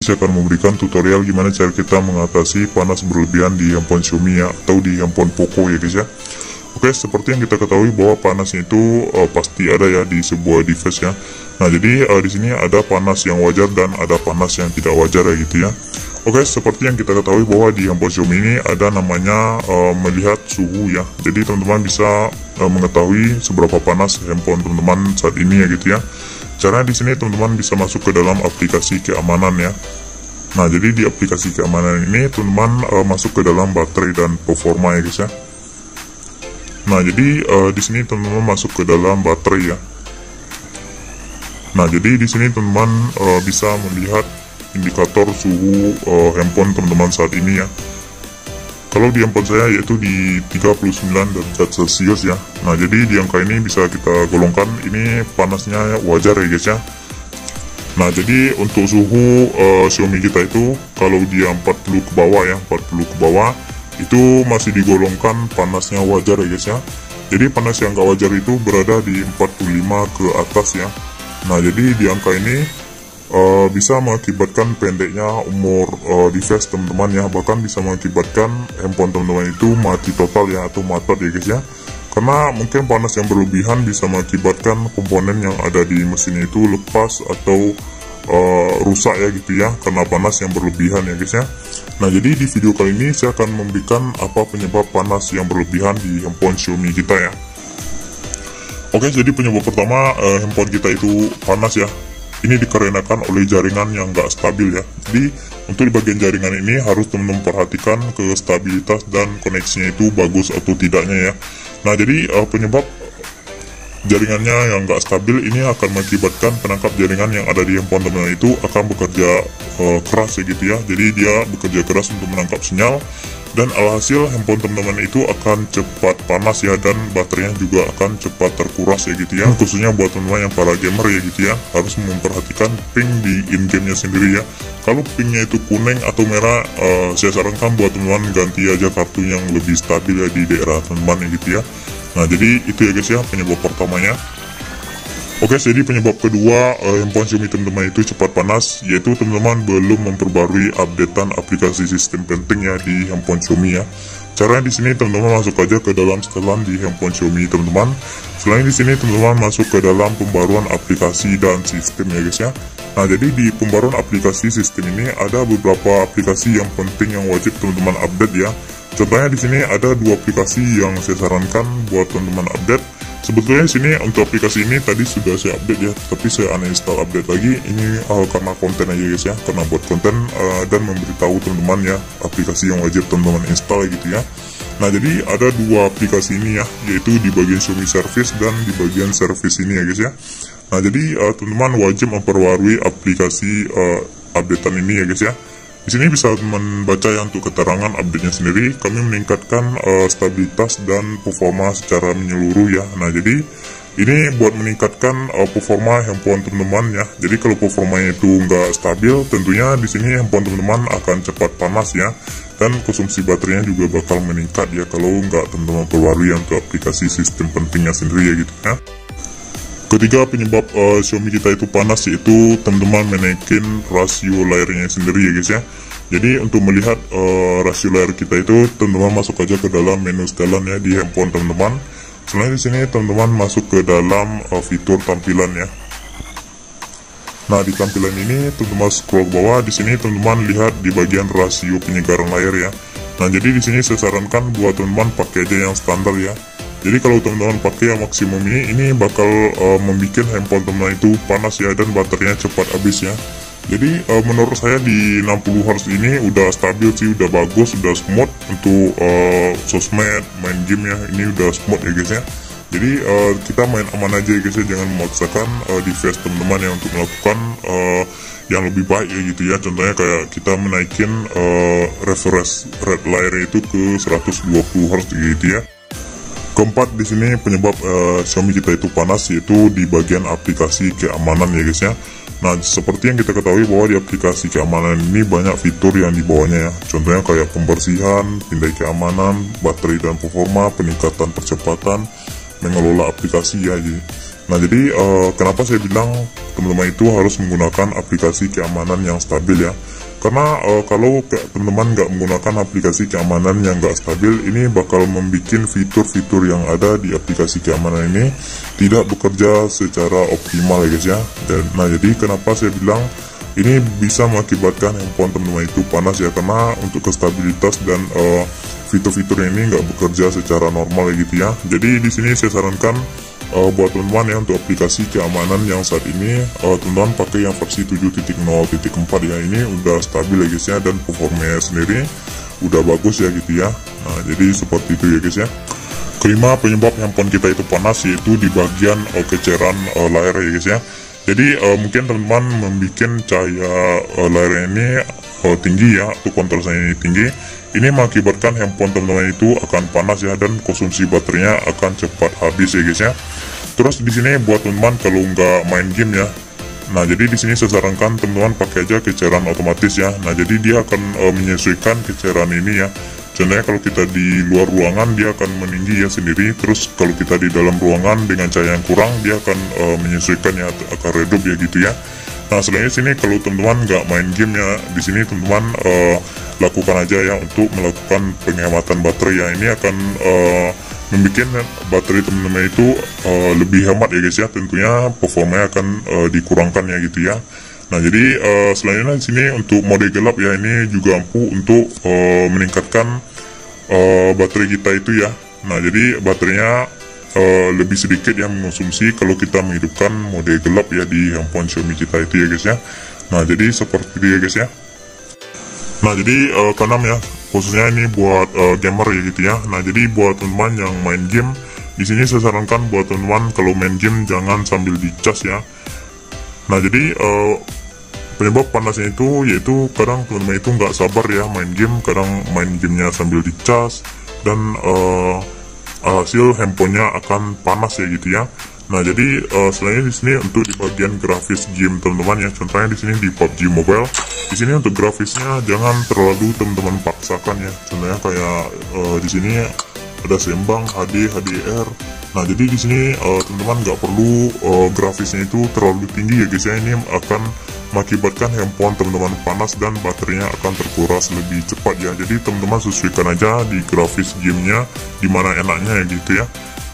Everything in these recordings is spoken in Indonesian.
Saya akan memberikan tutorial gimana cara kita mengatasi panas berlebihan di handphone Xiaomi ya, atau di handphone Poco ya guys ya. Oke, seperti yang kita ketahui bahwa panasnya itu pasti ada ya di sebuah device ya. Nah, jadi di sini ada panas yang wajar dan ada panas yang tidak wajar ya gitu ya. Oke, seperti yang kita ketahui bahwa di handphone Xiaomi ini ada namanya melihat suhu ya. Jadi teman-teman bisa mengetahui seberapa panas handphone teman-teman saat ini ya gitu ya. Caranya di sini teman-teman bisa masuk ke dalam aplikasi keamanan ya. Nah, jadi di aplikasi keamanan ini teman-teman masuk ke dalam baterai dan performa ya guys ya. Nah, jadi di sini teman-teman masuk ke dalam baterai ya. Nah, jadi di sini teman-teman bisa melihat indikator suhu handphone teman-teman saat ini ya. Kalau di handphone saya yaitu di 39 derajat Celcius ya. Nah, jadi di angka ini bisa kita golongkan, ini panasnya wajar ya guys ya. Nah, jadi untuk suhu Xiaomi kita itu kalau dia 40 ke bawah ya, 40 ke bawah itu masih digolongkan panasnya wajar ya guys ya. Jadi panas yang gak wajar itu berada di 45 ke atas ya. Nah, jadi di angka ini bisa mengakibatkan pendeknya umur device teman-teman ya, bahkan bisa mengakibatkan handphone teman-teman itu mati total ya, atau matot ya guys ya. Karena mungkin panas yang berlebihan bisa mengakibatkan komponen yang ada di mesin itu lepas atau rusak ya gitu ya, karena panas yang berlebihan ya guys ya. Nah, jadi di video kali ini saya akan memberikan apa penyebab panas yang berlebihan di handphone Xiaomi kita ya. Oke, jadi penyebab pertama handphone kita itu panas ya. Ini dikarenakan oleh jaringan yang gak stabil ya. Jadi untuk di bagian jaringan ini harus teman-teman perhatikan ke stabilitas dan koneksinya itu bagus atau tidaknya ya. Nah, jadi penyebab jaringannya yang gak stabil ini akan mengakibatkan penangkap jaringan yang ada di handphone teman-teman itu akan bekerja keras ya gitu ya. Jadi dia bekerja keras untuk menangkap sinyal, dan alhasil handphone teman-teman itu akan cepat panas ya, dan baterainya juga akan cepat terkuras ya gitu ya. Khususnya buat teman-teman yang para gamer ya gitu ya, harus memperhatikan ping di in-game-nya sendiri ya. Kalau pingnya itu kuning atau merah, saya sarankan buat teman-teman ganti aja kartu yang lebih stabil ya di daerah teman-teman ya gitu ya. Nah, jadi itu ya guys ya penyebab pertamanya. Oke, jadi penyebab kedua handphone Xiaomi teman-teman itu cepat panas, yaitu teman-teman belum memperbarui updatean aplikasi sistem penting ya di handphone Xiaomi ya. Caranya di sini teman-teman masuk aja ke dalam setelan di handphone Xiaomi teman-teman. Selain di sini teman-teman masuk ke dalam pembaruan aplikasi dan sistem ya guys ya. Nah, jadi di pembaruan aplikasi sistem ini ada beberapa aplikasi yang penting yang wajib teman-teman update ya. Contohnya di sini ada dua aplikasi yang saya sarankan buat teman-teman update. Sebetulnya sini untuk aplikasi ini tadi sudah saya update ya, tapi saya uninstall update lagi. Ini karena konten aja guys ya, karena buat konten dan memberitahu teman-teman ya aplikasi yang wajib teman-teman install gitu ya. Nah, jadi ada dua aplikasi ini ya, yaitu di bagian Xiaomi Service dan di bagian Service ini ya guys ya. Nah, jadi teman-teman wajib memperbarui aplikasi updatean ini ya guys ya. Di sini bisa membaca ya untuk keterangan update-nya sendiri. Kami meningkatkan stabilitas dan performa secara menyeluruh ya. Nah, jadi ini buat meningkatkan performa handphone teman-teman ya. Jadi kalau performanya itu nggak stabil, tentunya di sini handphone teman-teman akan cepat panas ya. Dan konsumsi baterainya juga bakal meningkat ya kalau nggak teman-teman perbarui untuk aplikasi sistem pentingnya sendiri ya gitu ya. Ketiga penyebab Xiaomi kita itu panas yaitu teman-teman menaikin rasio layarnya sendiri ya guys ya. Jadi untuk melihat rasio layar kita itu teman-teman masuk aja ke dalam menu setelan ya di handphone teman-teman. Selain di sini teman-teman masuk ke dalam fitur tampilan ya. Nah, di tampilan ini teman-teman scroll ke bawah, di sini teman-teman lihat di bagian rasio penyegaran layar ya. Nah, jadi di sini saya sarankan buat teman-teman pakai aja yang standar ya. Jadi kalau teman-teman pakai yang maksimum ini bakal membuat handphone teman itu panas ya, dan baterainya cepat habis ya. Jadi menurut saya di 60 Hz ini udah stabil sih, udah bagus, udah smooth untuk sosmed, main game ya, ini udah smooth ya guys ya. Jadi kita main aman aja ya guys ya, jangan memaksakan device teman-teman ya untuk melakukan yang lebih baik ya gitu ya. Contohnya kayak kita menaikin refresh rate layar itu ke 120 Hz gitu ya. Keempat di sini penyebab Xiaomi kita itu panas yaitu di bagian aplikasi keamanan ya guys ya. Nah, seperti yang kita ketahui bahwa di aplikasi keamanan ini banyak fitur yang dibawanya ya. Contohnya kayak pembersihan, pindai keamanan, baterai dan performa, peningkatan percepatan, mengelola aplikasi ya. Nah, jadi kenapa saya bilang teman-teman itu harus menggunakan aplikasi keamanan yang stabil ya. Karena kalau teman-teman nggak menggunakan aplikasi keamanan yang nggak stabil, ini bakal membuat fitur-fitur yang ada di aplikasi keamanan ini tidak bekerja secara optimal ya guys ya. Nah jadi kenapa saya bilang ini bisa mengakibatkan handphone teman-teman itu panas ya, karena untuk kestabilitas dan fitur-fitur ini nggak bekerja secara normal ya gitu ya. Jadi di sini saya sarankan buat teman-teman ya, untuk aplikasi keamanan yang saat ini teman-teman pakai yang versi 7.0.4 ya, ini udah stabil ya guys ya, dan performanya sendiri udah bagus ya gitu ya. Nah jadi seperti itu ya guys ya. Kelima penyebab handphone kita itu panas yaitu di bagian keceran layar ya guys ya. Jadi mungkin teman-teman membuat cahaya layar ini tinggi ya, atau kontrasnya ini tinggi, ini mengakibatkan handphone teman-teman itu akan panas ya, dan konsumsi baterainya akan cepat habis ya guys ya. Terus di sini buat teman-teman kalau nggak main game ya, nah jadi di sini saya sarankan teman-teman pakai aja keceran otomatis ya. Nah jadi dia akan menyesuaikan keceran ini ya. Contohnya kalau kita di luar ruangan dia akan meninggi ya sendiri, terus kalau kita di dalam ruangan dengan cahaya yang kurang dia akan menyesuaikan ya, akan redup ya gitu ya. Nah selain sini kalau teman-teman nggak main game ya, di sini teman-teman lakukan aja ya untuk melakukan penghematan baterai ya. Ini akan membuat baterai teman-teman itu lebih hemat ya guys ya. Tentunya performanya akan dikurangkan ya gitu ya. Nah jadi selanjutnya di sini untuk mode gelap ya, ini juga mampu untuk meningkatkan baterai kita itu ya. Nah jadi baterainya lebih sedikit yang mengonsumsi kalau kita menghidupkan mode gelap ya di handphone Xiaomi kita itu ya guys ya. Nah jadi seperti itu ya guys ya. Nah jadi keenam ya, khususnya ini buat gamer ya gitu ya. Nah jadi buat teman-teman yang main game, di sini saya sarankan buat teman-teman kalau main game jangan sambil dicas ya. Nah jadi penyebab panasnya itu yaitu kadang teman-teman itu nggak sabar ya main game, kadang main gamenya sambil dicas, dan hasil handphonenya akan panas ya gitu ya. Nah jadi selain di sini untuk di bagian grafis game teman-teman ya, contohnya di sini di PUBG Mobile, di sini untuk grafisnya jangan terlalu teman-teman paksakan ya. Contohnya kayak di sini ada seimbang HD, HDR. Nah jadi di sini teman-teman nggak perlu grafisnya itu terlalu tinggi ya guys ya. Ini akan mengakibatkan handphone teman-teman panas dan baterainya akan terkuras lebih cepat ya. Jadi teman-teman sesuaikan aja di grafis gamenya di mana enaknya ya gitu ya.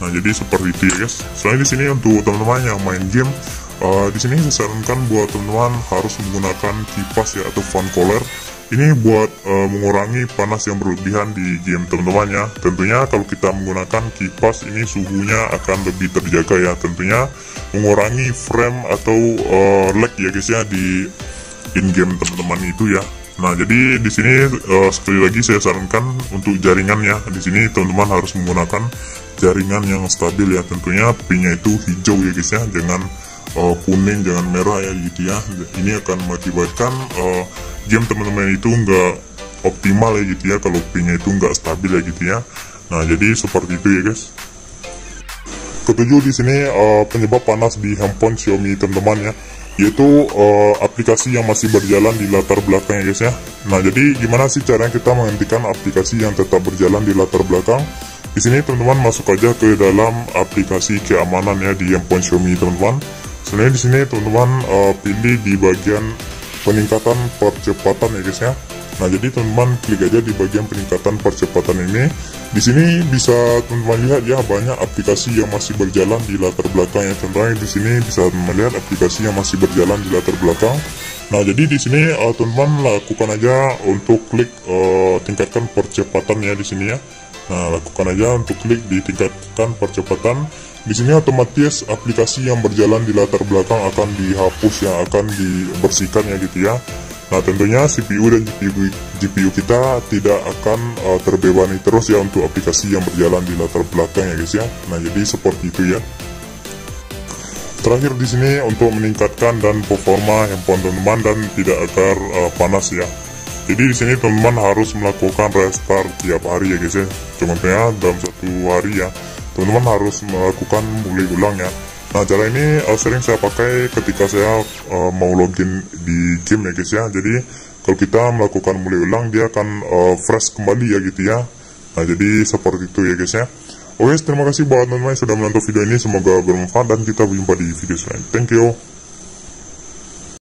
Nah jadi seperti itu ya guys. Selain di sini untuk teman-teman yang main game, di sini saya sarankan buat teman-teman harus menggunakan kipas ya atau fan cooler. Ini buat mengurangi panas yang berlebihan di game teman-teman ya. Tentunya kalau kita menggunakan kipas ini suhunya akan lebih terjaga ya. Tentunya mengurangi frame atau lag ya guys ya di in-game teman-teman itu ya. Nah jadi di sini sekali lagi saya sarankan untuk jaringan ya. Di sini teman-teman harus menggunakan jaringan yang stabil ya. Tentunya pinnya itu hijau ya guys ya, jangan kuning, jangan merah ya gitu ya. Ini akan mengakibatkan game teman-teman itu nggak optimal ya gitu ya, kalau pinnya itu nggak stabil ya gitu ya. Nah jadi seperti itu ya guys. Ketujuh di sini penyebab panas di handphone Xiaomi teman-teman ya, yaitu aplikasi yang masih berjalan di latar belakang ya guys ya. Nah jadi gimana sih caranya kita menghentikan aplikasi yang tetap berjalan di latar belakang? Di sini teman-teman masuk aja ke dalam aplikasi keamanan ya di handphone Xiaomi teman-teman. Selain di sini teman-teman pilih di bagian peningkatan percepatan ya guys ya. Nah jadi teman-teman klik aja di bagian peningkatan percepatan ini. Di sini bisa teman-teman lihat ya, banyak aplikasi yang masih berjalan di latar belakang ya. Contohnya di sini bisa melihat aplikasi yang masih berjalan di latar belakang. Nah jadi di sini teman-teman lakukan aja untuk klik tingkatkan percepatan ya di sini ya. Nah lakukan aja untuk klik di tingkatkan percepatan. Di sini otomatis aplikasi yang berjalan di latar belakang akan dihapus ya, akan dibersihkan ya gitu ya. Nah tentunya CPU dan GPU kita tidak akan terbebani terus ya untuk aplikasi yang berjalan di latar belakang ya guys ya. Nah jadi seperti itu ya. Terakhir di sini untuk meningkatkan dan performa handphone teman-teman dan tidak agar panas ya. Jadi di sini teman-teman harus melakukan restart tiap hari ya guys ya. Contohnya dalam satu hari ya, teman-teman harus melakukan mulai ulang ya. Nah cara ini sering saya pakai ketika saya mau login di game ya guys ya. Jadi kalau kita melakukan mulai ulang dia akan fresh kembali ya gitu ya. Nah jadi seperti itu ya guys ya. Oke, terima kasih buat teman-teman yang sudah menonton video ini, semoga bermanfaat dan kita berjumpa di video selanjutnya. Thank you.